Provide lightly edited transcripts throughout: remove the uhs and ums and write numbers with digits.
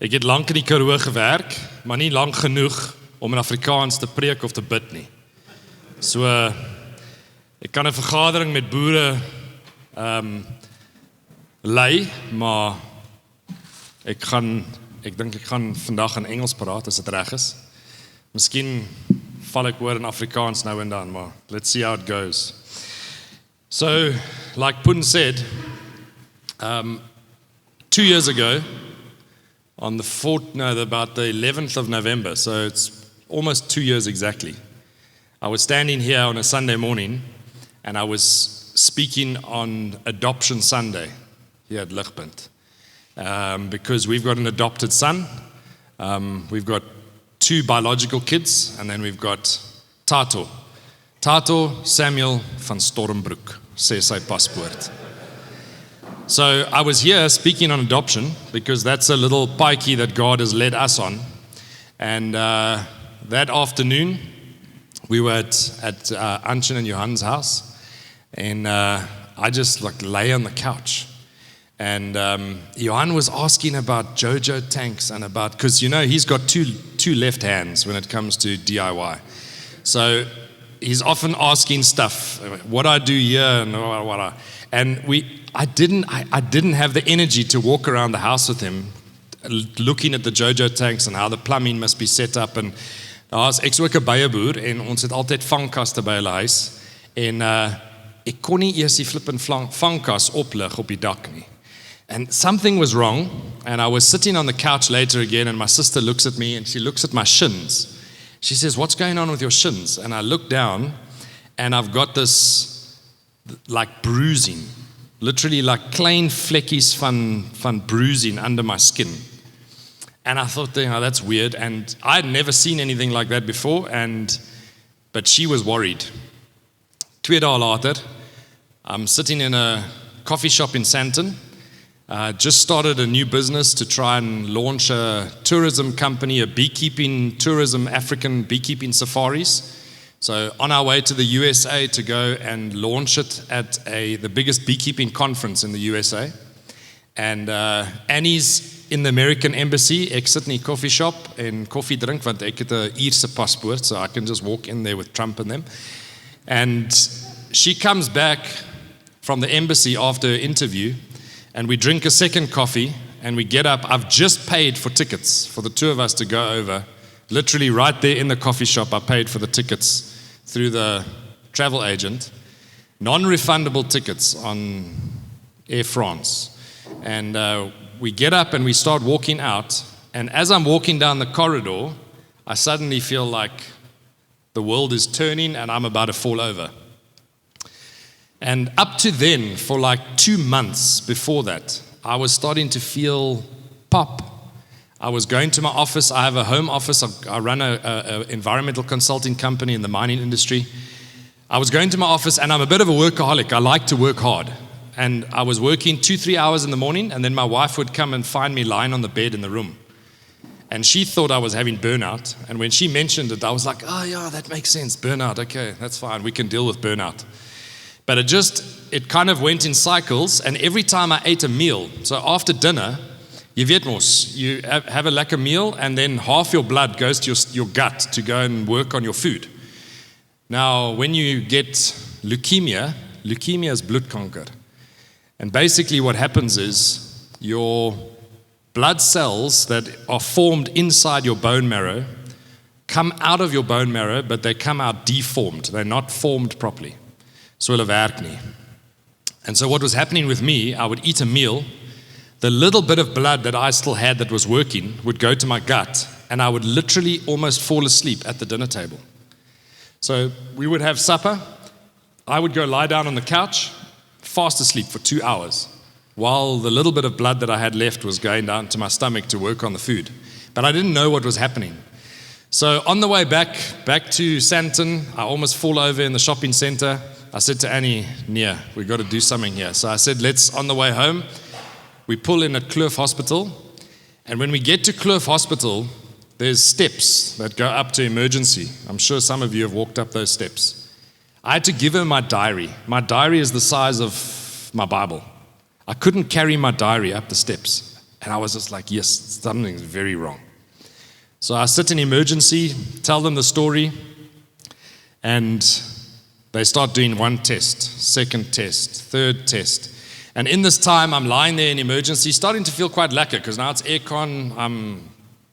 Ek het lank in die Karoo gewerk, maar nie lank genoeg om in Afrikaans te preek of te bid nie. So, ek kan 'n vergadering met boere lei, maar ek dink ek gaan vandag in Engels praat as dit reg is. Miskien val ek oor in Afrikaans nou en dan, maar let's see how it goes. So, like Poon said, 2 years ago, on about the 11th of November, so it's almost 2 years exactly, I was standing here on a Sunday morning, and I was speaking on Adoption Sunday here at Ligpunt, because we've got an adopted son, we've got 2 biological kids, and then we've got Tato Samuel van Stormbroek, sê sy paspoort. So I was here speaking on adoption because that's a little pikey that God has led us on. And that afternoon, we were at Anshin and Johan's house, and I just lay on the couch. And Johan was asking about Jojo tanks and about, because he's got two left hands when it comes to DIY. So he's often asking stuff, what I do here and I didn't have the energy to walk around the house with him, looking at the Jojo tanks and how the plumbing must be set up. And ek's ook 'n byeboer en ons het altyd vangkaste by hulle huis. En ek kon nie eers die flippin vangkas oplig op die dak nie. And something was wrong, and I was sitting on the couch later again, and my sister looks at me and she looks at my shins. She says, "What's going on with your shins?" And I look down, and I've got this like bruising, literally like klein vlekkies van bruising under my skin. And I thought, that's weird. And I had never seen anything like that before, but she was worried. 2 dae later, I'm sitting in a coffee shop in Sandton. Just started a new business to try and launch a tourism company, a beekeeping tourism, African beekeeping safaris. So on our way to the USA to go and launch it at the biggest beekeeping conference in the USA. And Annie's in the American embassy. Ek sit in die coffee shop en koffie drink, want ek het 'n Ierse paspoort, so I can just walk in there with Trump and them. And she comes back from the embassy after her interview, and we drink a second coffee, and we get up. I've just paid for tickets for the 2 of us to go over. Literally right there in the coffee shop, I paid for the tickets through the travel agent. Non-refundable tickets on Air France. And we get up and we start walking out. And as I'm walking down the corridor, I suddenly feel like the world is turning and I'm about to fall over. And up to then, for like 2 months before that, I was starting to feel pop. I was going to my office. I have a home office. I run an environmental consulting company in the mining industry. I was going to my office, and I'm a bit of a workaholic. I like to work hard. And I was working 2-3 hours in the morning, and then my wife would come and find me lying on the bed in the room. And she thought I was having burnout. And when she mentioned it, I was like, oh yeah, that makes sense. Burnout, okay, that's fine. We can deal with burnout. But it kind of went in cycles, and every time I ate a meal, so after dinner, you weet mos, you have a lekker meal, and then half your blood goes to your gut to go and work on your food. Now, when you get leukemia is bloedkanker. And basically what happens is your blood cells that are formed inside your bone marrow come out of your bone marrow, but they come out deformed. They're not formed properly. So hulle werk nie. And so what was happening with me, I would eat a meal, the little bit of blood that I still had that was working would go to my gut, and I would literally almost fall asleep at the dinner table. So we would have supper, I would go lie down on the couch, fast asleep for 2 hours, while the little bit of blood that I had left was going down to my stomach to work on the food. But I didn't know what was happening. So on the way back to Sandton, I almost fall over in the shopping center. I said to Annie, Nia, we've got to do something here. So I said, on the way home, we pull in at Kloof Hospital. And when we get to Kloof Hospital, there's steps that go up to emergency. I'm sure some of you have walked up those steps. I had to give her my diary. My diary is the size of my Bible. I couldn't carry my diary up the steps. And I was just like, yes, something's very wrong. So I sit in emergency, tell them the story, and they start doing one test, second test, third test. And in this time, I'm lying there in emergency, starting to feel quite lacquer, because now it's aircon,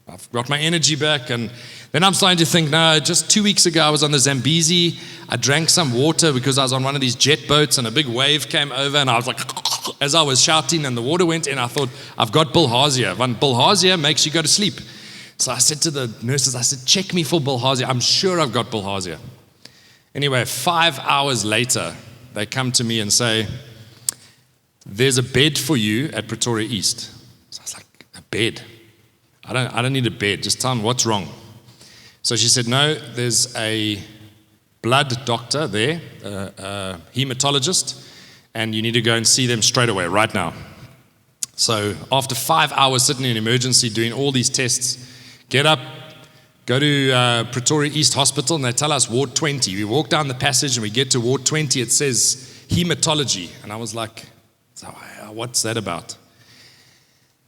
I've got my energy back, and then I'm starting to think, no, just 2 weeks ago I was on the Zambezi, I drank some water because I was on one of these jet boats, and a big wave came over, and I was like, as I was shouting, and the water went in, I thought, I've got bilharzia. Bilharzia makes you go to sleep. So I said to the nurses, I said, check me for bilharzia. I'm sure I've got bilharzia. Anyway, 5 hours later, they come to me and say, there's a bed for you at Pretoria East. So I was like, a bed? I don't need a bed. Just tell them what's wrong. So she said, no, there's a blood doctor there, a hematologist, and you need to go and see them straight away, right now. So after 5 hours sitting in emergency doing all these tests, get up, go to Pretoria East Hospital, and they tell us Ward 20. We walk down the passage and we get to Ward 20. It says hematology. And I was like, so, what's that about?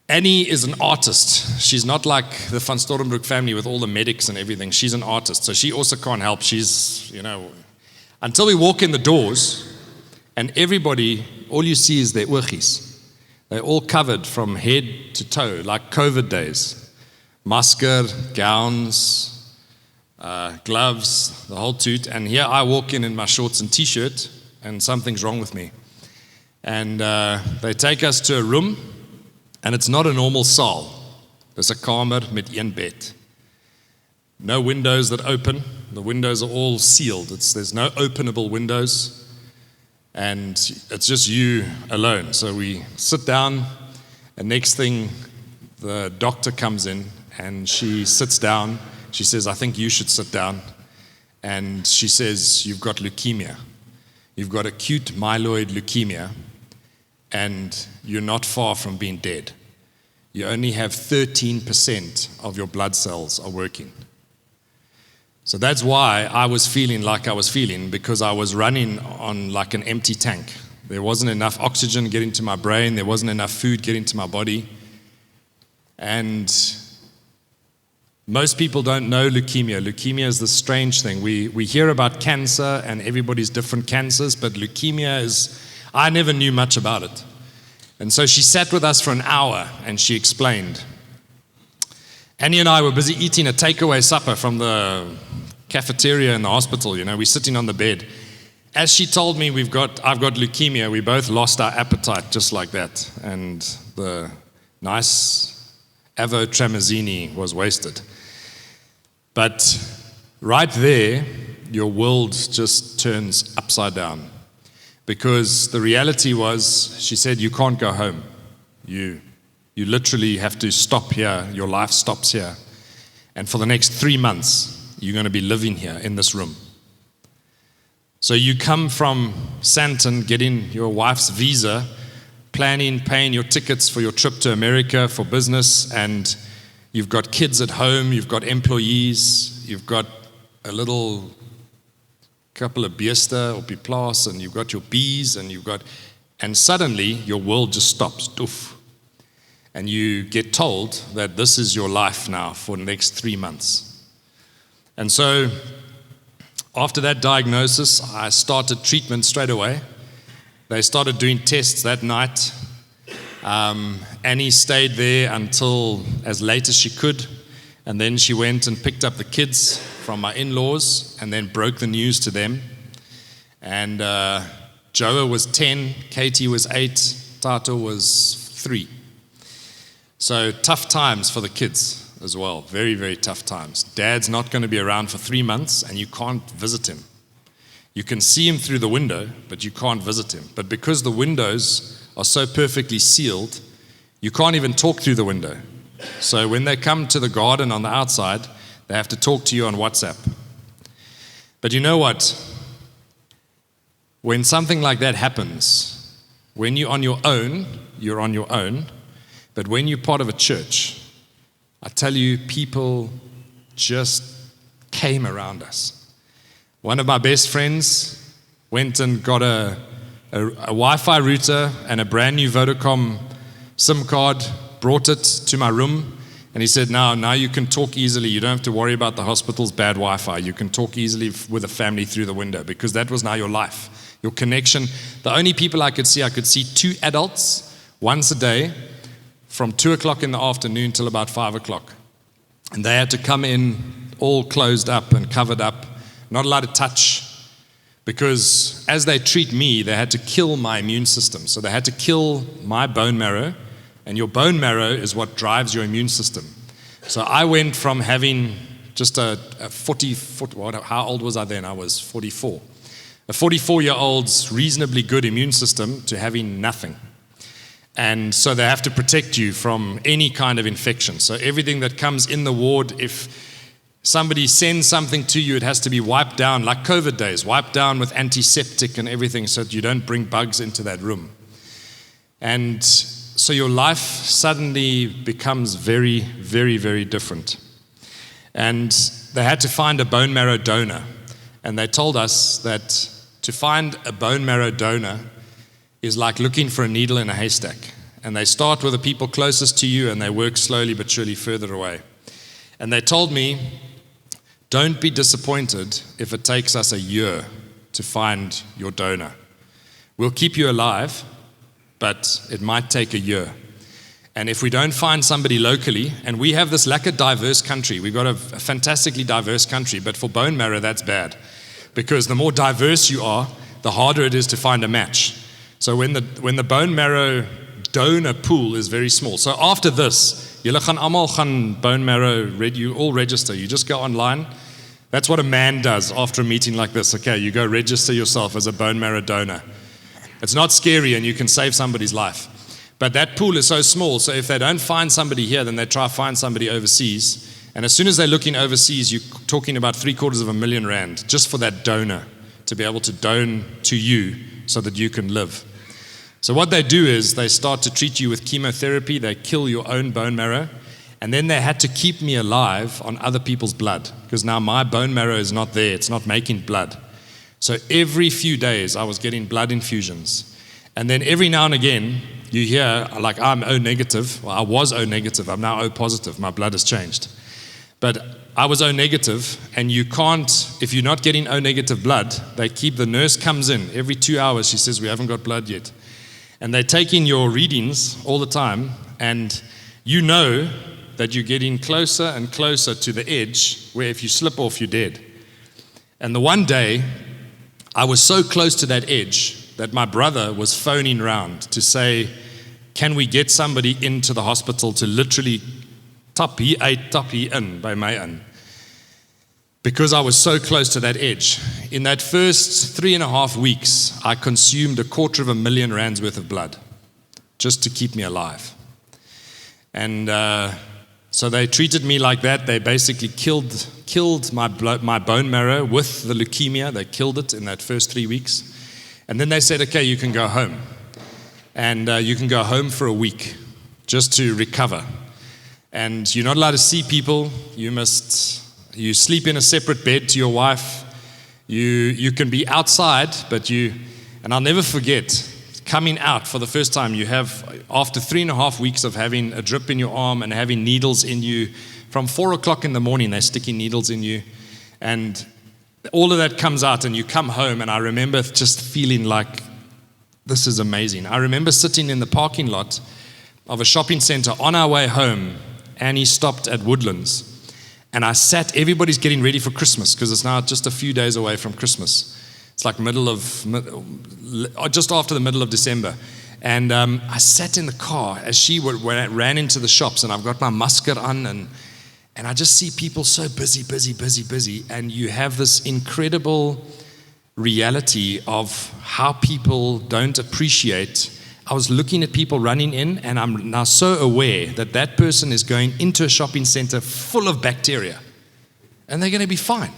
Annie is an artist. She's not like the Van Stormbroek family with all the medics and everything. She's an artist, so she also can't help. She's, until we walk in the doors, and everybody, all you see is their oortjies. They're all covered from head to toe, like COVID days. Masker, gowns, gloves, the whole toot. And here I walk in my shorts and t-shirt, and something's wrong with me. And they take us to a room, and it's not a normal cell. There's a kamer met een bed. No windows that open. The windows are all sealed. There's no openable windows. And it's just you alone. So we sit down, and next thing, the doctor comes in, and she sits down. She says, I think you should sit down. And she says, you've got leukemia. You've got acute myeloid leukemia, and you're not far from being dead. You only have 13% of your blood cells are working. So that's why I was feeling like I was feeling, because I was running on like an empty tank. There wasn't enough oxygen getting to my brain. There wasn't enough food getting to my body. And most people don't know leukemia. Leukemia is the strange thing. We hear about cancer and everybody's different cancers, but leukemia is, I never knew much about it. And so she sat with us for an hour and she explained. Annie and I were busy eating a takeaway supper from the cafeteria in the hospital. We're sitting on the bed. As she told me I've got leukemia, we both lost our appetite just like that. And the nice avotramazine was wasted. But right there, your world just turns upside down. Because the reality was, she said, you can't go home. You literally have to stop here. Your life stops here. And for the next 3 months, you're going to be living here in this room. So you come from Sandton, getting your wife's visa, planning, paying your tickets for your trip to America for business, and you've got kids at home, you've got employees, you've got a little couple of beeste op die plaas, and you've got your bees, and suddenly your world just stops. Doof. And you get told that this is your life now for the next 3 months. And so after that diagnosis, I started treatment straight away. They started doing tests that night. Annie stayed there until as late as she could, and then she went and picked up the kids from my in-laws and then broke the news to them. And Joa was 10, Katie was 8, Tato was 3. So tough times for the kids as well, very, very tough times. Dad's not going to be around for 3 months, and you can't visit him. You can see him through the window, but you can't visit him. But because the windows are so perfectly sealed, you can't even talk through the window. So when they come to the garden on the outside, they have to talk to you on WhatsApp. But you know what? When something like that happens, when you're on your own, you're on your own. But when you're part of a church, I tell you, people just came around us. One of my best friends went and got a Wi-Fi router and a brand new Vodacom SIM card, brought it to my room, and he said, now you can talk easily. You don't have to worry about the hospital's bad Wi-Fi. You can talk easily with a family through the window, because that was now your life, your connection. The only people I could see 2 adults once a day from 2 o'clock in the afternoon till about 5 o'clock. And they had to come in all closed up and covered up, not allowed to touch, because as they treat me, they had to kill my immune system. So they had to kill my bone marrow, and your bone marrow is what drives your immune system. So I went from having just a 40, how old was I then? I was 44. A 44-year-old's reasonably good immune system to having nothing. And so they have to protect you from any kind of infection. So everything that comes in the ward, if somebody sends something to you, it has to be wiped down, like COVID days, wiped down with antiseptic and everything so that you don't bring bugs into that room. And so your life suddenly becomes very, very, very different. And they had to find a bone marrow donor. And they told us that to find a bone marrow donor is like looking for a needle in a haystack. And they start with the people closest to you, and they work slowly but surely further away. And they told me, don't be disappointed if it takes us a year to find your donor. We'll keep you alive, but it might take a year. And if we don't find somebody locally, and we have this like a diverse country, we've got a fantastically diverse country, but for bone marrow, that's bad. Because the more diverse you are, the harder it is to find a match. So when the bone marrow donor pool is very small. So after this, julle gaan almal gaan bone marrow, you all register. You just go online. That's what a man does after a meeting like this. Okay, you go register yourself as a bone marrow donor. It's not scary, and you can save somebody's life. But that pool is so small, so if they don't find somebody here, then they try to find somebody overseas. And as soon as they're looking overseas, you're talking about R750,000 just for that donor to be able to donate to you so that you can live. So what they do is they start to treat you with chemotherapy. They kill your own bone marrow. And then they had to keep me alive on other people's blood, because now my bone marrow is not there. It's not making blood. So every few days I was getting blood infusions. And then every now and again you hear, like, I'm O negative. Well, I was O negative. I'm now O positive. My blood has changed. But I was O negative, and you can't, if you're not getting O negative blood, the nurse comes in every 2 hours. She says, we haven't got blood yet. And they're taking your readings all the time, and you know that you're getting closer and closer to the edge where if you slip off, you're dead. And the one day, I was so close to that edge that my brother was phoning around to say, can we get somebody into the hospital to literally tap hier in by my in? Because I was so close to that edge. In that first 3.5 weeks, I consumed R250,000 worth of blood just to keep me alive. And so they treated me like that. They basically killed my bone marrow with the leukemia. They killed it in that first 3 weeks. And then they said, okay, you can go home. And you can go home for a week just to recover. And you're not allowed to see people. You sleep in a separate bed to your wife. You can be outside, and I'll never forget coming out for the first time. You have, after 3.5 weeks of having a drip in your arm and having needles in you, from 4 o'clock in the morning, they're sticking needles in you. And all of that comes out, and you come home, and I remember just feeling like, this is amazing. I remember sitting in the parking lot of a shopping center on our way home. Annie stopped at Woodlands. And I sat, everybody's getting ready for Christmas because it's now just a few days away from Christmas. It's like just after the middle of December. And I sat in the car as she ran into the shops, and I've got my masker on, and I just see people so busy. And you have this incredible reality of how people don't appreciate. I was looking at people running in, and I'm now so aware that person is going into a shopping center full of bacteria, and they're going to be fine.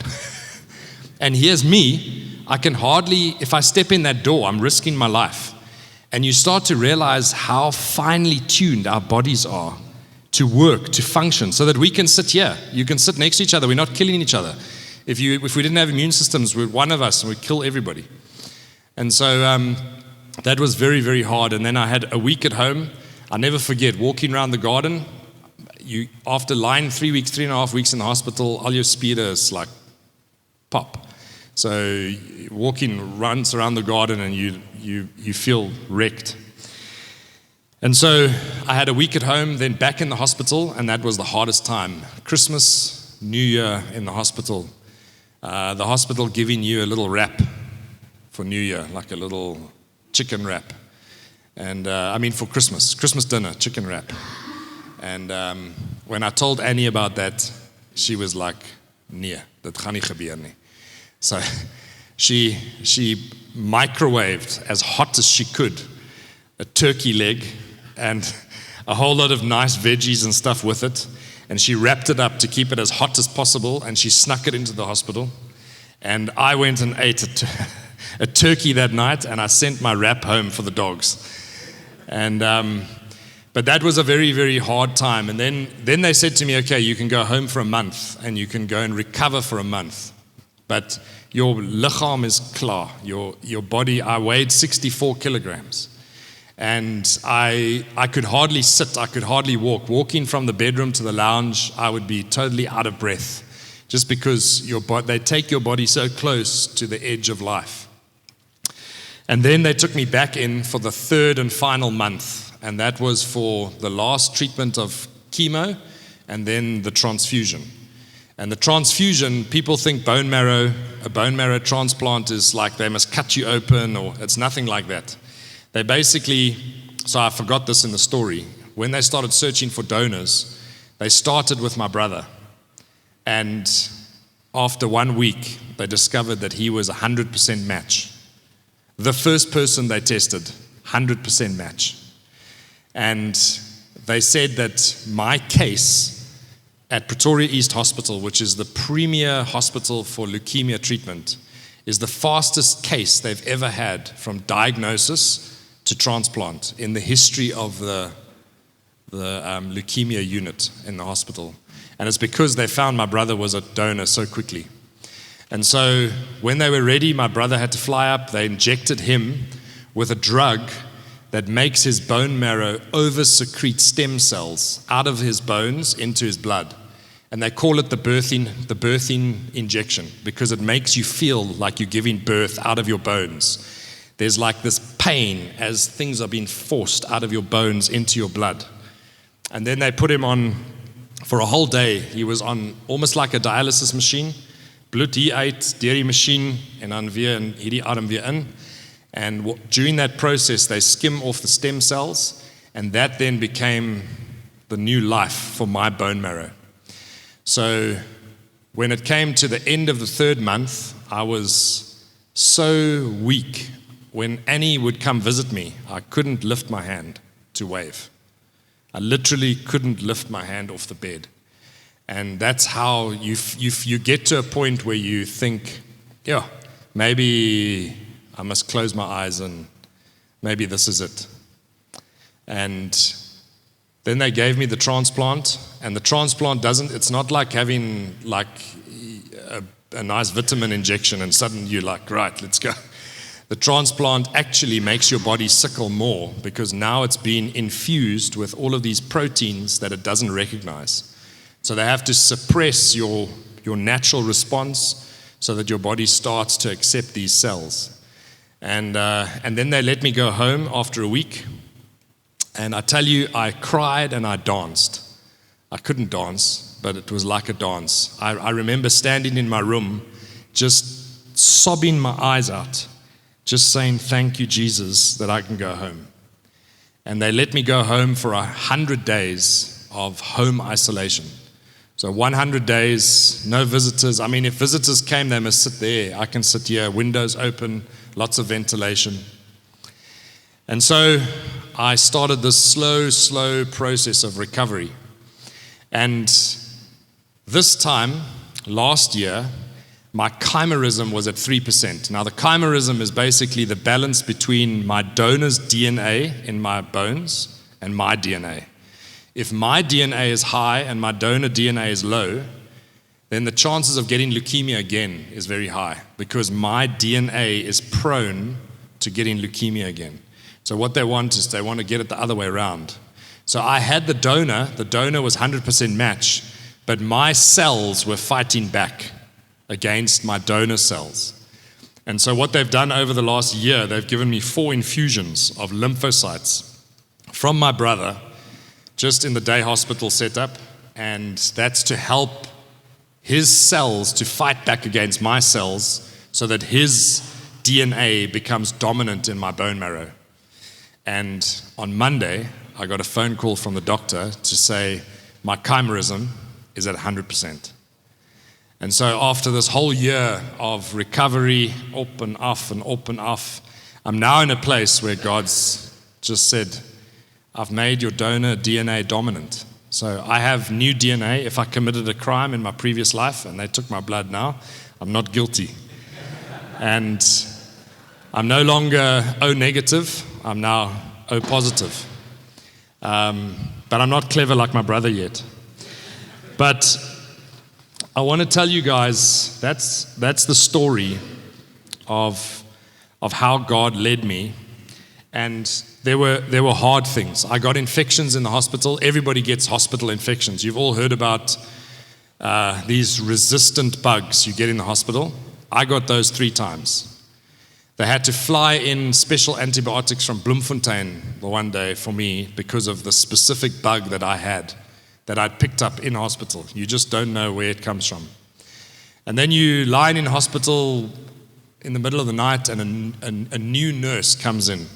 And here's me, I can hardly, if I step in that door, I'm risking my life. And you start to realize how finely tuned our bodies are to work, to function, so that we can sit here. You can sit next to each other. We're not killing each other. If we didn't have immune systems, we're one of us, and we'd kill everybody. And so that was very, very hard. And then I had a week at home. I never forget walking around the garden. After lying 3.5 weeks in the hospital, all your spiere is like pop. So walking runs around the garden and you feel wrecked. And so I had a week at home, then back in the hospital, and that was the hardest time. Christmas, New Year in the hospital. The hospital giving you a little wrap for New Year, like a little chicken wrap. And for Christmas dinner, chicken wrap. And when I told Annie about that, she was like, nee, dat gaan nie gebeur nie. So she microwaved as hot as she could a turkey leg and a whole lot of nice veggies and stuff with it. And she wrapped it up to keep it as hot as possible, and she snuck it into the hospital. And I went and ate a turkey that night, and I sent my wrap home for the dogs. And but that was a very, very hard time. And then they said to me, okay, you can go home for a month, and you can go and recover for a month. But your lichaam is klaar. Your body, I weighed 64 kilograms. And I could hardly sit, I could hardly walk. Walking from the bedroom to the lounge, I would be totally out of breath, just because they take your body so close to the edge of life. And then they took me back in for the third and final month, and that was for the last treatment of chemo and then the transfusion. And the transfusion, people think a bone marrow transplant is like they must cut you open, or it's nothing like that. They basically, so I forgot this in the story, when they started searching for donors, they started with my brother. And after 1 week, they discovered that he was 100% match. The first person they tested, 100% match. And they said that my case at Pretoria East Hospital, which is the premier hospital for leukemia treatment, is the fastest case they've ever had from diagnosis to transplant in the history of the leukemia unit in the hospital. And it's because they found my brother was a donor so quickly. And so when they were ready, my brother had to fly up. They injected him with a drug that makes his bone marrow over-secrete stem cells out of his bones into his blood. And they call it the birthing injection, because it makes you feel like you're giving birth out of your bones. There's like this pain as things are being forced out of your bones into your blood. And then they put him on for a whole day. He was on almost like a dialysis machine. Bloed hier uit, deur die machine, en dan weer in hierdie arm weer in. And during that process, they skim off the stem cells, and that then became the new life for my bone marrow. So when it came to the end of the third month, I was so weak. When Annie would come visit me, I couldn't lift my hand to wave. I literally couldn't lift my hand off the bed. And that's how you get to a point where you think, yeah, maybe I must close my eyes and maybe this is it. And then they gave me the transplant, and the transplant it's not like having like a nice vitamin injection and suddenly you're like, right, let's go. The transplant actually makes your body sickle more, because now it's been infused with all of these proteins that it doesn't recognize. So they have to suppress your natural response so that your body starts to accept these cells. And then they let me go home after a week. And I tell you, I cried and I danced. I couldn't dance, but it was like a dance. I remember standing in my room, just sobbing my eyes out, just saying, thank you, Jesus, that I can go home. And they let me go home for 100 days of home isolation. So 100 days, no visitors. I mean, if visitors came, they must sit there. I can sit here, windows open, lots of ventilation. And so I started this slow process of recovery. And this time, last year, my chimerism was at 3%. Now, the chimerism is basically the balance between my donor's DNA in my bones and my DNA. If my DNA is high and my donor DNA is low, then the chances of getting leukemia again is very high, because my DNA is prone to getting leukemia again. So what they want is they want to get it the other way around. So I had the donor was 100% match, but my cells were fighting back against my donor cells. And so what they've done over the last year, they've given me 4 infusions of lymphocytes from my brother, just in the day hospital setup, and that's to help his cells to fight back against my cells so that his DNA becomes dominant in my bone marrow. And on Monday, I got a phone call from the doctor to say my chimerism is at 100%. And so after this whole year of recovery, up and off and up and off, I'm now in a place where God's just said, I've made your donor DNA dominant. So I have new DNA. If I committed a crime in my previous life and they took my blood now, I'm not guilty. And I'm no longer O negative, I'm now O positive. But I'm not clever like my brother yet. But I want to tell you guys, that's the story of how God led me. And there were hard things. I got infections in the hospital. Everybody gets hospital infections. You've all heard about these resistant bugs you get in the hospital. I got those 3 times. They had to fly in special antibiotics from Bloemfontein the one day for me because of the specific bug that I had, that I'd picked up in hospital. You just don't know where it comes from. And then you lie in hospital in the middle of the night and a new nurse comes in.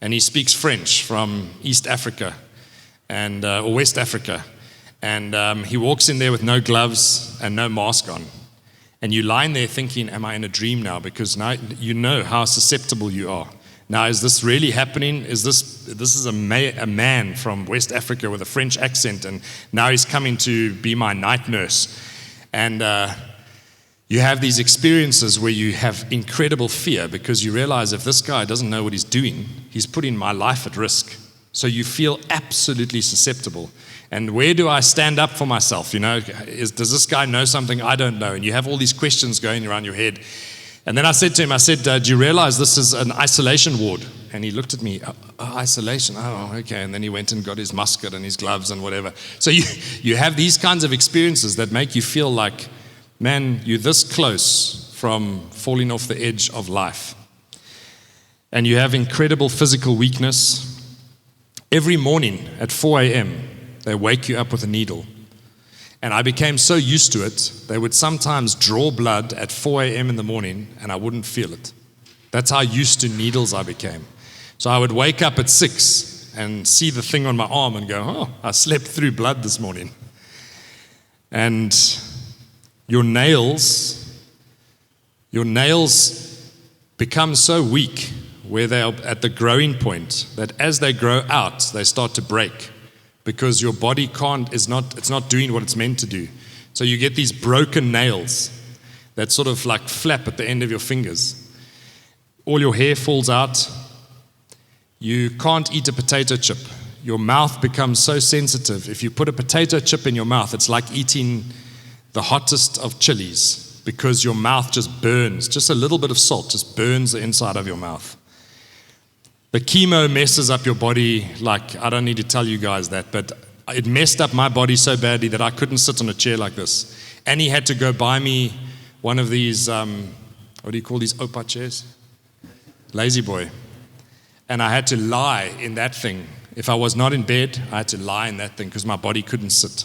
And he speaks French from East Africa or West Africa. And he walks in there with no gloves and no mask on. And you lie in there thinking, am I in a dream now? Because now you know how susceptible you are. Now, is this really happening? This is a man from West Africa with a French accent, and now he's coming to be my night nurse. And you have these experiences where you have incredible fear because you realize if this guy doesn't know what he's doing, he's putting my life at risk. So you feel absolutely susceptible. And where do I stand up for myself? Does this guy know something I don't know? And you have all these questions going around your head. And then I said to him, do you realize this is an isolation ward? And he looked at me, isolation, oh, okay. And then he went and got his musket and his gloves and whatever. So you have these kinds of experiences that make you feel like, man, you're this close from falling off the edge of life. And you have incredible physical weakness. Every morning at 4 a.m., they wake you up with a needle. And I became so used to it, they would sometimes draw blood at 4 a.m. in the morning and I wouldn't feel it. That's how used to needles I became. So I would wake up at 6 and see the thing on my arm and go, oh, I slept through blood this morning. And your nails become so weak where they are at the growing point that as they grow out, they start to break. Because your body it's not doing what it's meant to do. So you get these broken nails that sort of like flap at the end of your fingers. All your hair falls out. You can't eat a potato chip. Your mouth becomes so sensitive. If you put a potato chip in your mouth, it's like eating the hottest of chilies because your mouth just burns. Just a little bit of salt just burns the inside of your mouth. The chemo messes up your body, like, I don't need to tell you guys that, but it messed up my body so badly that I couldn't sit on a chair like this. And he had to go buy me one of these, what do you call these opa chairs? Lazy boy. And I had to lie in that thing. If I was not in bed, I had to lie in that thing because my body couldn't sit.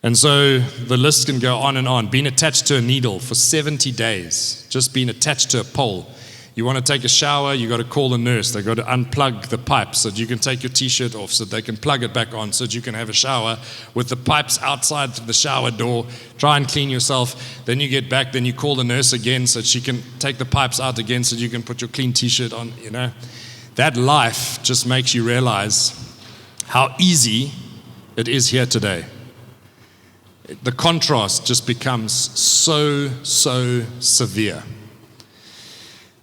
And so the list can go on and on. Being attached to a needle for 70 days, just being attached to a pole. You want to take a shower, you got to call the nurse. They got to unplug the pipes so that you can take your t-shirt off so that they can plug it back on so that you can have a shower with the pipes outside the shower door. Try and clean yourself. Then you get back, then you call the nurse again so that she can take the pipes out again so that you can put your clean t-shirt on, That life just makes you realize how easy it is here today. The contrast just becomes so severe.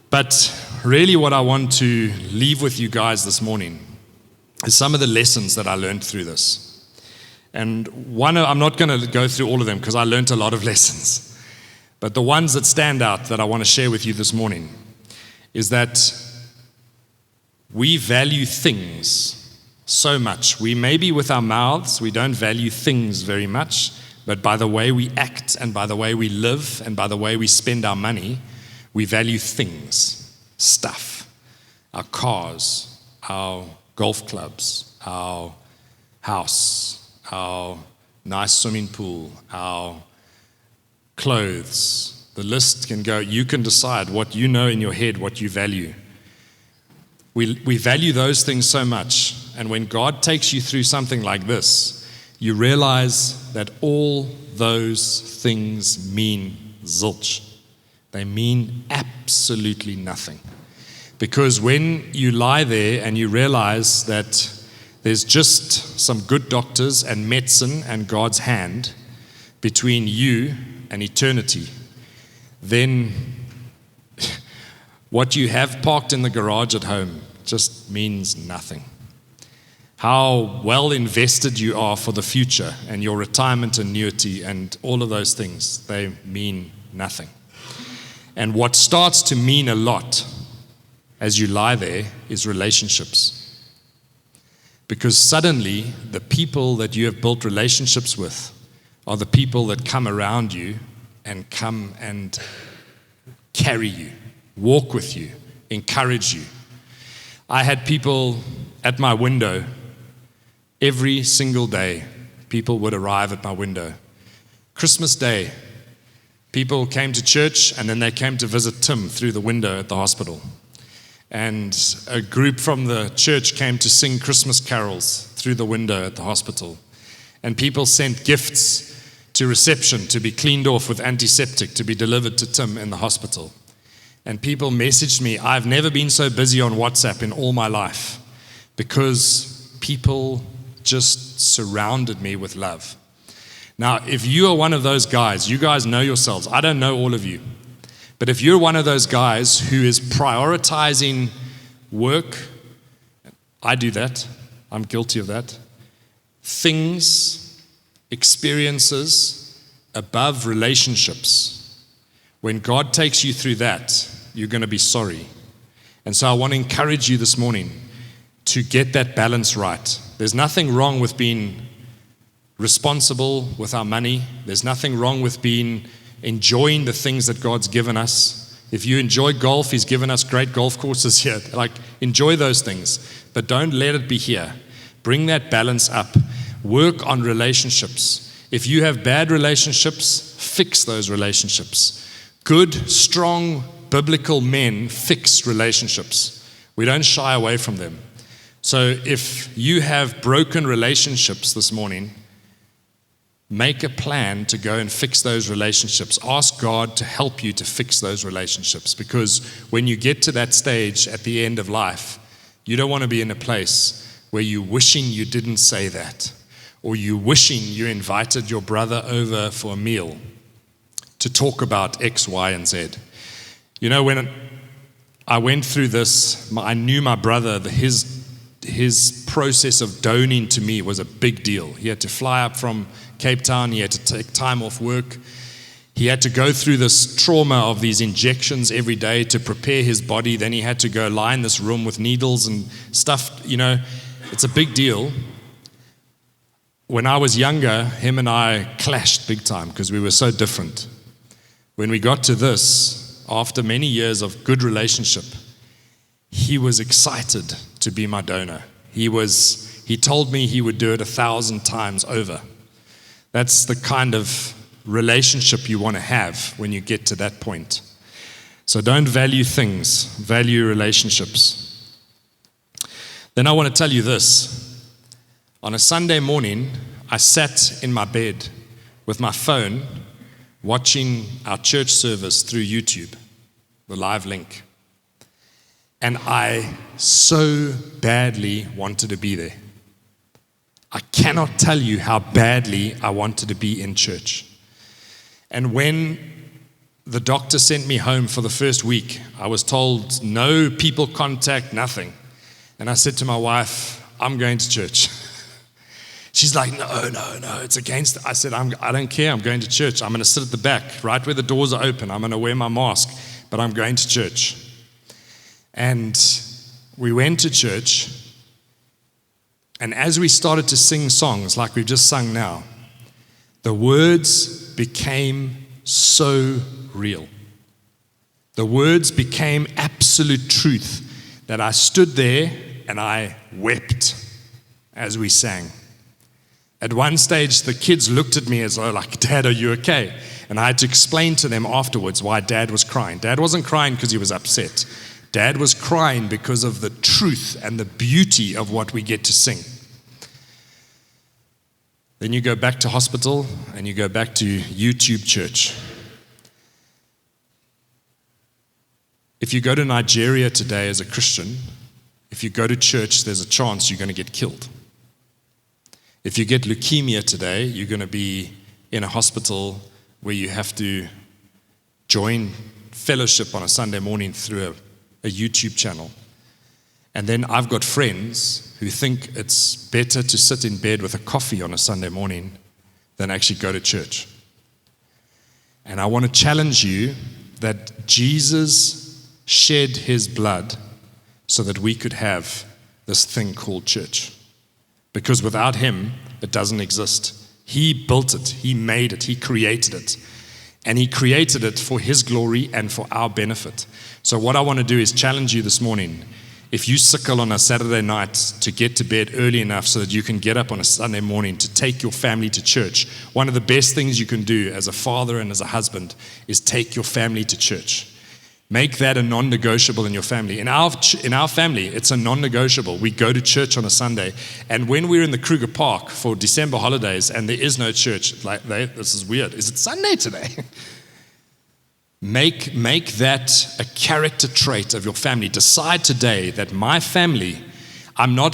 But really what I want to leave with you guys this morning is some of the lessons that I learned through this. And I'm not going to go through all of them because I learned a lot of lessons. But the ones that stand out that I want to share with you this morning is that we value things so much. We maybe with our mouths, we don't value things very much, but by the way we act and by the way we live and by the way we spend our money, we value things, stuff, our cars, our golf clubs, our house, our nice swimming pool, our clothes. The list can go. You can decide what you know in your head, what you value. We value those things so much. And when God takes you through something like this, you realize that all those things mean zilch. They mean absolutely nothing. Because when you lie there and you realize that there's just some good doctors and medicine and God's hand between you and eternity, then what you have parked in the garage at home just means nothing. How well invested you are for the future and your retirement annuity and all of those things, they mean nothing. And what starts to mean a lot as you lie there is relationships. Because suddenly the people that you have built relationships with are the people that come around you and come and carry you, walk with you, encourage you. I had people at my window every single day. People would arrive at my window. Christmas Day, people came to church and then they came to visit Tim through the window at the hospital. And a group from the church came to sing Christmas carols through the window at the hospital. And people sent gifts to reception to be cleaned off with antiseptic to be delivered to Tim in the hospital. And people messaged me, I've never been so busy on WhatsApp in all my life, because people just surrounded me with love. Now, if you are one of those guys, you guys know yourselves. I don't know all of you. But if you're one of those guys who is prioritizing work, I do that. I'm guilty of that. Things, experiences above relationships. When God takes you through that, you're going to be sorry. And so I want to encourage you this morning to get that balance right. There's nothing wrong with being responsible with our money. There's nothing wrong with enjoying the things that God's given us. If you enjoy golf, He's given us great golf courses here. Enjoy those things, but don't let it be here. Bring that balance up. Work on relationships. If you have bad relationships, fix those relationships. Good, strong, biblical men fix relationships. We don't shy away from them. So if you have broken relationships this morning, make a plan to go and fix those relationships. Ask God to help you to fix those relationships, because when you get to that stage at the end of life, you don't want to be in a place where you're wishing you didn't say that, or you wishing you invited your brother over for a meal to talk about X, Y, and Z. You know, when I went through this, I knew my brother, his process of doning to me was a big deal. He had to fly up from Cape Town. He had to take time off work. He had to go through this trauma of these injections every day to prepare his body. Then he had to go lie in this room with needles and stuff. You know, it's a big deal. When I was younger, him and I clashed big time because we were so different. When we got to this, after many years of good relationship, he was excited to be my donor. He told me he would do it 1,000 times over. That's the kind of relationship you want to have when you get to that point. So don't value things, value relationships. Then I want to tell you this. On a Sunday morning, I sat in my bed with my phone watching our church service through YouTube, the live link. And I so badly wanted to be there. I cannot tell you how badly I wanted to be in church. And when the doctor sent me home for the first week, I was told no people contact, nothing. And I said to my wife, I'm going to church. She's like, no, it's against it. I said, I don't care, I'm going to church. I'm going to sit at the back, right where the doors are open. I'm going to wear my mask, but I'm going to church. And we went to church, And as we started to sing songs like we've just sung now, the words became so real. The words became absolute truth that I stood there and I wept as we sang. At one stage, the kids looked at me as though like, Dad, are you okay? And I had to explain to them afterwards why Dad was crying. Dad wasn't crying because he was upset. Dad was crying because of the truth and the beauty of what we get to sing. Then you go back to hospital and you go back to YouTube church. If you go to Nigeria today as a Christian, if you go to church, there's a chance you're going to get killed. If you get leukemia today, you're going to be in a hospital where you have to join fellowship on a Sunday morning through a YouTube channel. And then I've got friends who think it's better to sit in bed with a coffee on a Sunday morning than actually go to church. And I want to challenge you that Jesus shed his blood so that we could have this thing called church. Because without him, it doesn't exist. He built it, he made it, he created it. And he created it for his glory and for our benefit. So what I want to do is challenge you this morning. If you sickle on a Saturday night to get to bed early enough so that you can get up on a Sunday morning to take your family to church, one of the best things you can do as a father and as a husband is take your family to church. Make that a non-negotiable in your family. In our family, it's a non-negotiable. We go to church on a Sunday, and when we're in the Kruger Park for December holidays and there is no church, this is weird. Is it Sunday today? Make that a character trait of your family. Decide today that my family, I'm not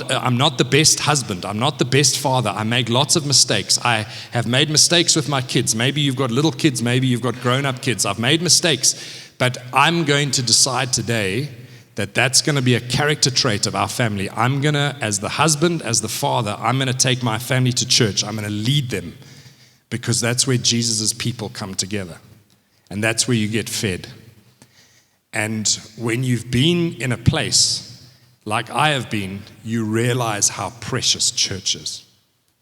the best husband. I'm not the best father. I make lots of mistakes. I have made mistakes with my kids. Maybe you've got little kids. Maybe you've got grown-up kids. I've made mistakes. But I'm going to decide today that that's going to be a character trait of our family. I'm going to, as the husband, as the father, I'm going to take my family to church. I'm going to lead them because that's where Jesus' people come together. And that's where you get fed. And when you've been in a place like I have been, you realize how precious church is.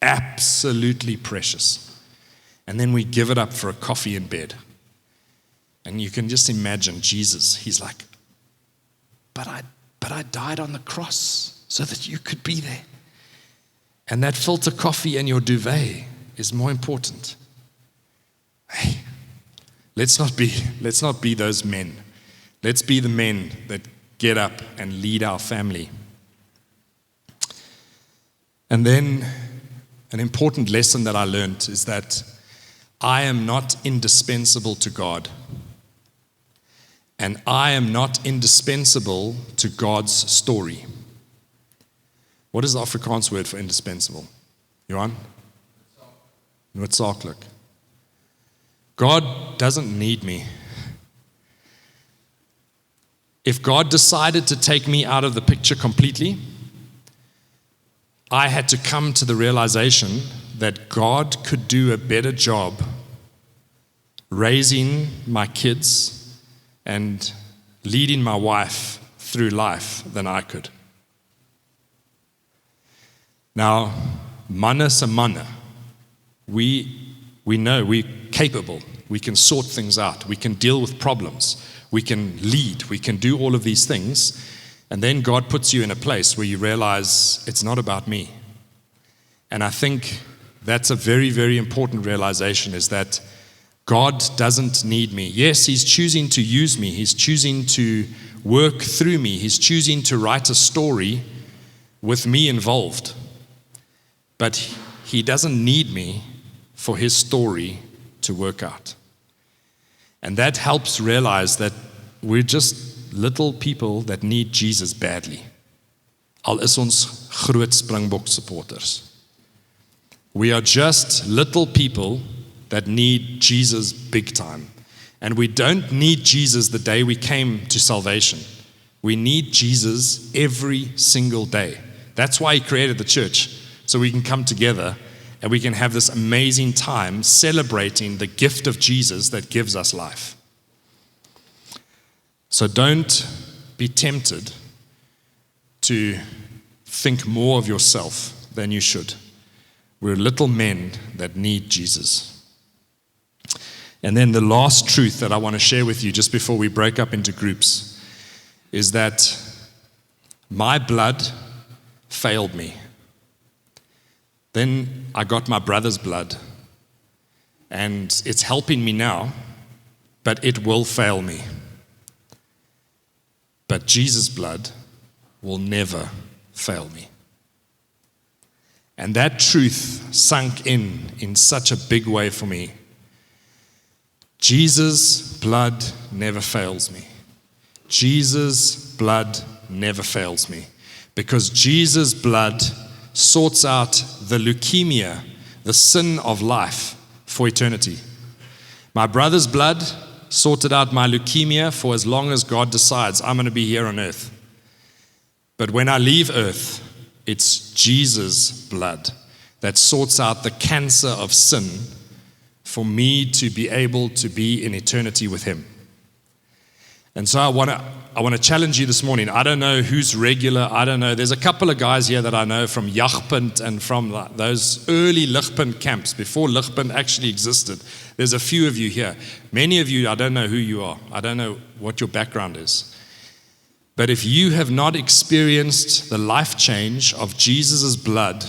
Absolutely precious. And then we give it up for a coffee in bed. And you can just imagine Jesus. He's like, but I died on the cross so that you could be there. And that filter coffee and your duvet is more important. Hey, let's not be those men. Let's be the men that get up and lead our family. And then an important lesson that I learned is that I am not indispensable to God. And I am not indispensable to God's story. What is the Afrikaans word for indispensable? Johan? Noodzakelijk. God doesn't need me. If God decided to take me out of the picture completely, I had to come to the realization that God could do a better job raising my kids and leading my wife through life than I could. Now, manne se manne, we know we're capable. We can sort things out. We can deal with problems. We can lead. We can do all of these things. And then God puts you in a place where you realize it's not about me. And I think that's a very, very important realization, is that God doesn't need me. Yes, He's choosing to use me. He's choosing to work through me. He's choosing to write a story with me involved. But He doesn't need me for His story to work out. And that helps realize that we're just little people that need Jesus badly. Al is ons groot Springbok supporters. We are just little people that need Jesus big time. And we don't need Jesus the day we came to salvation. We need Jesus every single day. That's why He created the church, so we can come together and we can have this amazing time celebrating the gift of Jesus that gives us life. So don't be tempted to think more of yourself than you should. We're little men that need Jesus. And then the last truth that I want to share with you just before we break up into groups is that my blood failed me. Then I got my brother's blood, and it's helping me now, but it will fail me. But Jesus' blood will never fail me. And that truth sunk in such a big way for me. Jesus' blood never fails me. Jesus' blood never fails me. Because Jesus' blood sorts out the leukemia, the sin of life, for eternity. My brother's blood sorted out my leukemia for as long as God decides I'm going to be here on earth. But when I leave earth, it's Jesus' blood that sorts out the cancer of sin for me to be able to be in eternity with Him. And so I want to challenge you this morning. I don't know who's regular. I don't know. There's a couple of guys here that I know from Jagpunt and from those early Lichtpunt camps before Lichtpunt actually existed. There's a few of you here. Many of you, I don't know who you are. I don't know what your background is. But if you have not experienced the life change of Jesus' blood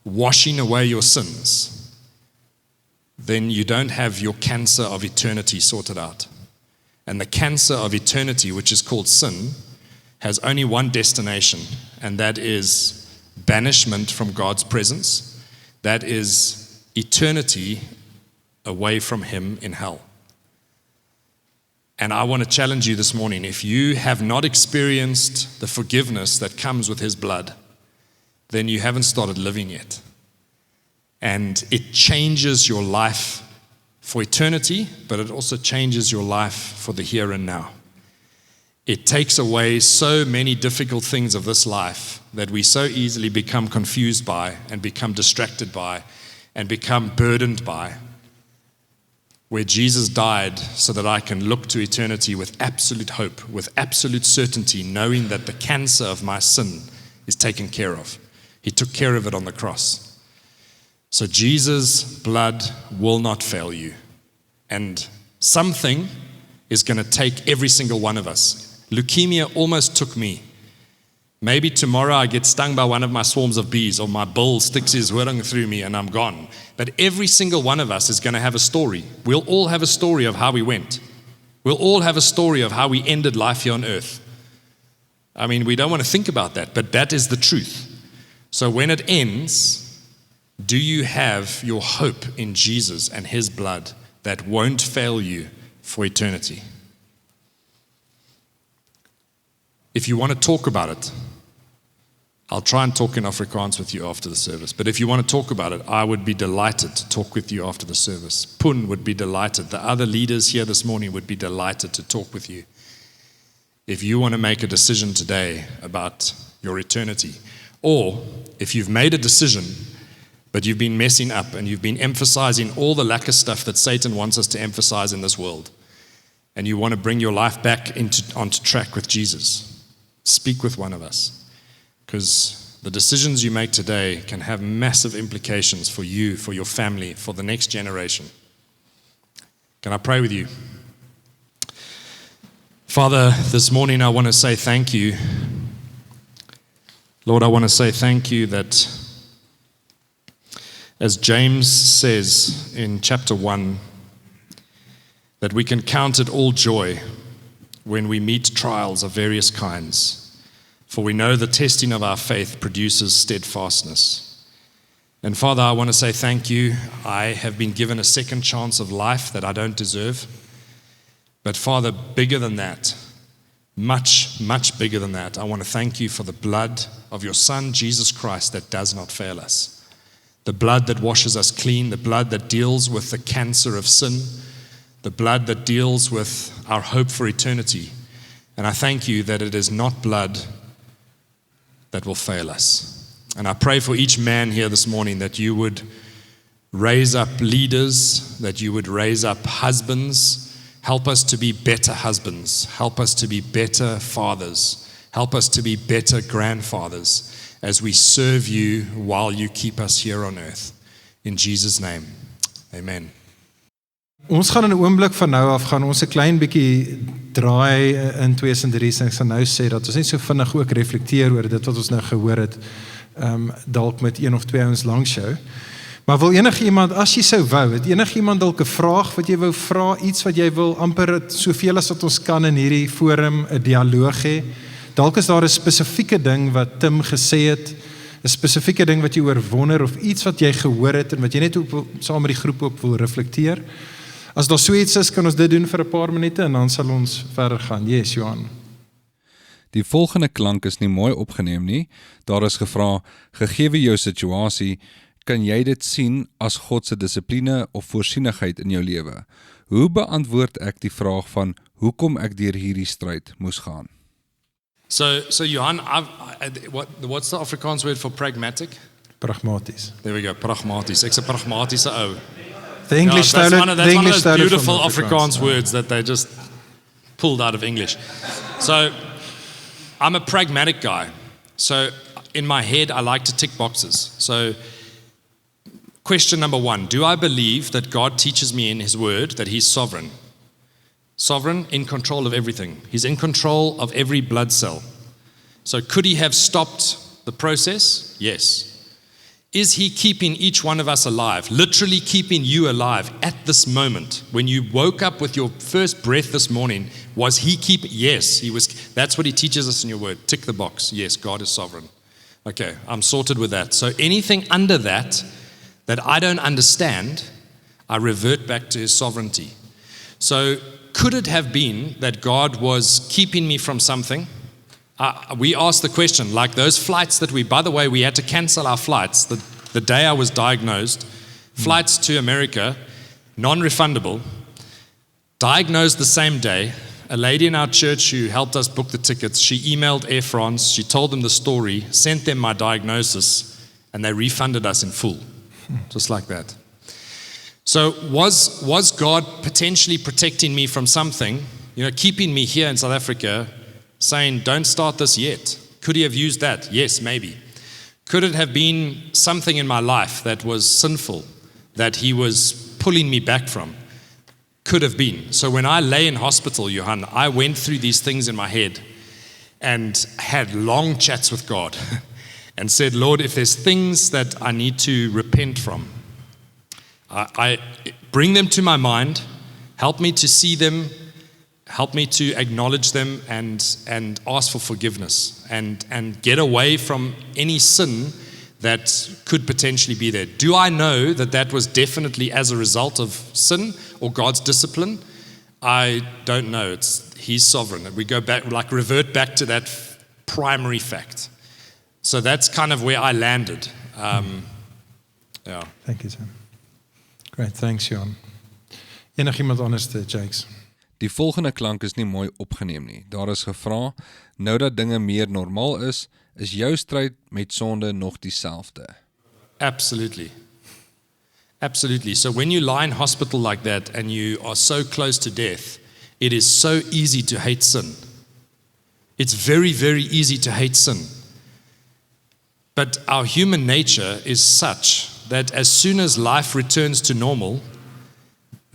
washing away your sins, then you don't have your cancer of eternity sorted out. And the cancer of eternity, which is called sin, has only one destination, and that is banishment from God's presence. That is eternity away from Him in hell. And I want to challenge you this morning. If you have not experienced the forgiveness that comes with His blood, then you haven't started living yet. And it changes your life for eternity, but it also changes your life for the here and now. It takes away so many difficult things of this life that we so easily become confused by and become distracted by and become burdened by, where Jesus died so that I can look to eternity with absolute hope, with absolute certainty, knowing that the cancer of my sin is taken care of. He took care of it on the cross. So Jesus' blood will not fail you. And something is going to take every single one of us. Leukemia almost took me. Maybe tomorrow I get stung by one of my swarms of bees, or my bull sticks his wurrung through me and I'm gone. But every single one of us is going to have a story. We'll all have a story of how we went. We'll all have a story of how we ended life here on earth. I mean, we don't want to think about that, but that is the truth. So when it ends, do you have your hope in Jesus and His blood that won't fail you for eternity? If you want to talk about it, I'll try and talk in Afrikaans with you after the service. But if you want to talk about it, I would be delighted to talk with you after the service. Pun would be delighted. The other leaders here this morning would be delighted to talk with you. If you want to make a decision today about your eternity, or if you've made a decision but you've been messing up and you've been emphasizing all the lack of stuff that Satan wants us to emphasize in this world, and you want to bring your life back onto track with Jesus, speak with one of us. Because the decisions you make today can have massive implications for you, for your family, for the next generation. Can I pray with you? Father, this morning I want to say thank you. Lord, I want to say thank you that, as James says in chapter 1, that we can count it all joy when we meet trials of various kinds. For we know the testing of our faith produces steadfastness. And Father, I want to say thank you. I have been given a second chance of life that I don't deserve. But Father, bigger than that, much, much bigger than that, I want to thank you for the blood of your Son, Jesus Christ, that does not fail us. The blood that washes us clean, the blood that deals with the cancer of sin, the blood that deals with our hope for eternity. And I thank you that it is not blood that will fail us. And I pray for each man here this morning that you would raise up leaders, that you would raise up husbands. Help us to be better husbands. Help us to be better fathers. Help us to be better grandfathers. as we serve you while you keep us here on earth. In Jesus' name, amen. Ons gaan in 'n oomblik van nou af gaan ons 'n klein bietjie draai in 2's en 3's en ek gaan nou sê dat ons net so vinnig ook reflekteer oor dit wat ons nou gehoor het, dalk met 1 of 2 ouens langs jou. Maar wil enige iemand, as jy sou wou, het enige iemand dalk 'n vraag wat jy wou vra, iets wat jy wil amper soveel as wat ons kan in hierdie forum 'n dialoog hê? Dalk is daar 'n spesifieke ding wat Tim gesê het, 'n spesifieke ding wat jy oor wonder of iets wat jy gehoor het en wat jy net saam met die groep op wil reflekteer. As daar so iets is, kan ons dit doen vir 'n paar minute en dan sal ons verder gaan. Yes, Johan. Die volgende klank is nie mooi opgeneem nie. Daar is gevra, gegee jou situasie, kan jy dit sien as God se dissipline of voorsienigheid in jou lewe? Hoe beantwoord ek die vraag van hoekom ek deur hierdie stryd moes gaan? So Johan, what's the Afrikaans word for pragmatic? Pragmaties. There we go, pragmatisch. Ek's 'n pragmatiese ou. The English that's style, one of those beautiful Afrikaans words that they just pulled out of English. So I'm a pragmatic guy. So in my head, I like to tick boxes. So question number 1, do I believe that God teaches me in His Word that He's sovereign? Sovereign, in control of everything. He's in control of every blood cell. So could He have stopped the process? Yes. Is He keeping each one of us alive? Literally keeping you alive at this moment. When you woke up with your first breath this morning, was He keeping? Yes, He was. That's what He teaches us in your Word. Tick the box. Yes, God is sovereign. Okay, I'm sorted with that. So anything under that I don't understand, I revert back to His sovereignty. So could it have been that God was keeping me from something? We asked the question, like those flights that by the way, we had to cancel our flights the day I was diagnosed, flights to America, non-refundable, diagnosed the same day. A lady in our church who helped us book the tickets, she emailed Air France, she told them the story, sent them my diagnosis, and they refunded us in full, just like that. So was God potentially protecting me from something, keeping me here in South Africa, saying, don't start this yet? Could He have used that? Yes, maybe. Could it have been something in my life that was sinful, that He was pulling me back from? Could have been. So when I lay in hospital, Johan, I went through these things in my head and had long chats with God and said, Lord, if there's things that I need to repent from, I bring them to my mind, help me to see them, help me to acknowledge them and ask for forgiveness and get away from any sin that could potentially be there. Do I know that was definitely as a result of sin or God's discipline? I don't know. He's sovereign. We go back, revert back to that primary fact. So that's kind of where I landed. Yeah. Thank you, Sam. Great, thanks, Jan. Enigiemand anders te, Jakes? Die volgende klank is nie mooi opgeneem nie. Daar is gevra, nou dat dinge meer normaal is jou stryd met sonde nog dieselfde? Absolutely. Absolutely. So when you lie in hospital like that and you are so close to death, it is so easy to hate sin. It's very, very easy to hate sin. But our human nature is such that as soon as life returns to normal,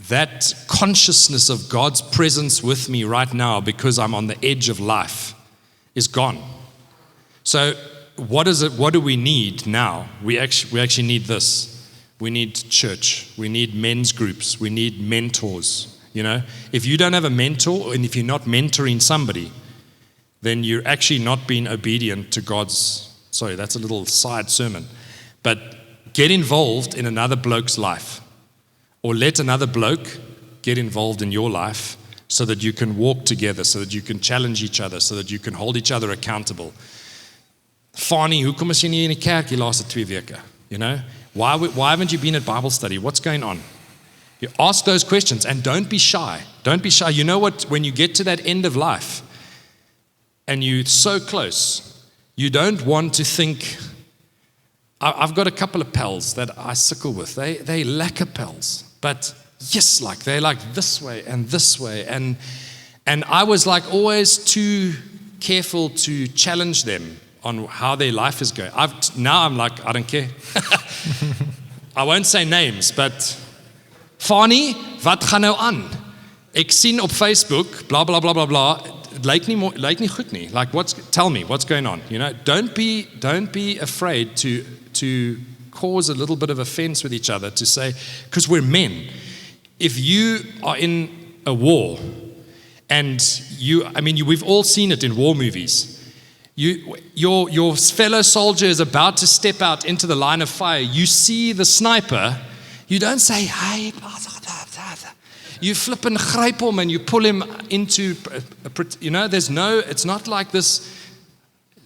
that consciousness of God's presence with me right now because I'm on the edge of life is gone. So what is it? What do we need now? We actually need this. We need church. We need men's groups. We need mentors. You know, if you don't have a mentor and if you're not mentoring somebody, then you're actually not being obedient to God's. Sorry, that's a little side sermon. But get involved in another bloke's life. Or let another bloke get involved in your life so that you can walk together, so that you can challenge each other, so that you can hold each other accountable. Fani, hoekom is jy nie in die kerk die laaste 2 weke? You know? Why haven't you been at Bible study? What's going on? You ask those questions and don't be shy. Don't be shy. You know what? When you get to that end of life and you're so close, you don't want to think, I've got a couple of pals that I sickle with. They lack a pals. But yes, they're like this way and this way. And I was like always too careful to challenge them on how their life is going. Now I'm like, I don't care. I won't say names, but Fani, wat gaan nou aan? Ek sien op Facebook, blah, blah, blah, blah, blah. Het lyk nie goed nie. Like, tell me, what's going on? You know, don't be afraid to cause a little bit of offense with each other, to say, because we're men. If you are in a war, and we've all seen it in war movies. Your fellow soldier is about to step out into the line of fire. You see the sniper. You don't say, hey, you flip and gryp him and you pull him into, it's not like this,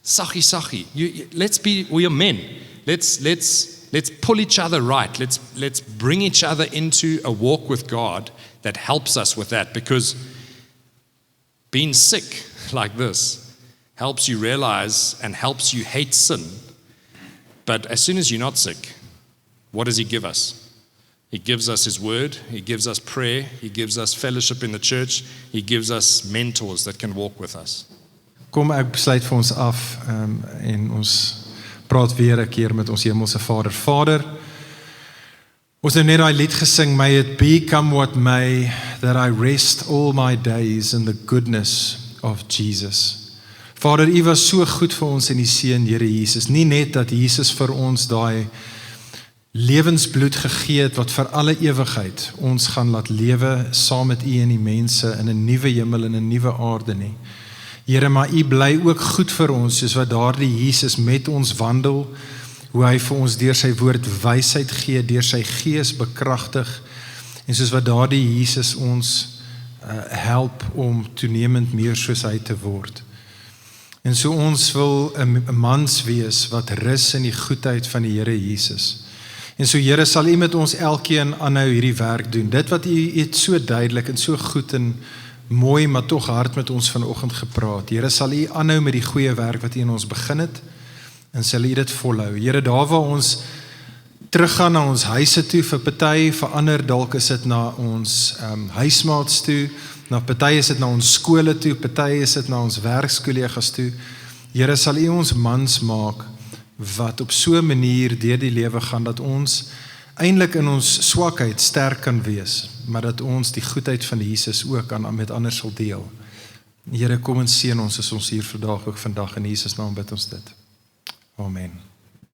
sachi. We are men. Let's pull each other right. Let's bring each other into a walk with God that helps us with that, because being sick like this helps you realize and helps you hate sin. But as soon as you're not sick, what does He give us? He gives us His word, He gives us prayer, He gives us fellowship in the church, He gives us mentors that can walk with us. Kom ek besluit vir ons af en ons praat weer 'n keer met ons hemelse Vader. Vader, ons het net daai lied gesing, may it become what may, that I rest all my days in the goodness of Jesus. Vader, U was so goed vir ons in die seun, Here Jesus. Nie net dat Jesus vir ons daai lewensbloed gegee het, wat vir alle ewigheid ons gaan laat lewe, saam met U en die mense, in 'n nuwe hemel en 'n nuwe aarde nie. Here, maar U bly ook goed vir ons, soos wat daardie Jesus met ons wandel, hoe Hy vir ons deur sy woord wysheid gee, deur sy gees bekragtig, en soos wat daardie Jesus ons help om toenemend meer soos Hy te word. En so ons wil 'n mans wees wat rus in die goedheid van die Here Jesus. En so Here, sal U met ons elkeen aanhou hierdie werk doen. Dit wat U het so duidelik en so goed en mooi, maar tog hard met ons vanoggend gepraat. Here, sal U aanhou met die goeie werk wat U in ons begin het, en sal U dit volhou. Here, daar waar ons teruggaan na ons huise toe, vir party, vir ander dalk is dit na ons huismaats toe, na party is dit na ons skole toe, party is dit na ons werkskollegas toe. Here, sal U ons mans maak wat op so 'n manier deur die lewe gaan, dat ons eintlik in ons swakheid sterk kan wees, maar dat ons die goedheid van Jesus ook met ander sal deel. Here, kom en seën ons as ons hier vandag in Jesus naam bid ons dit. Amen.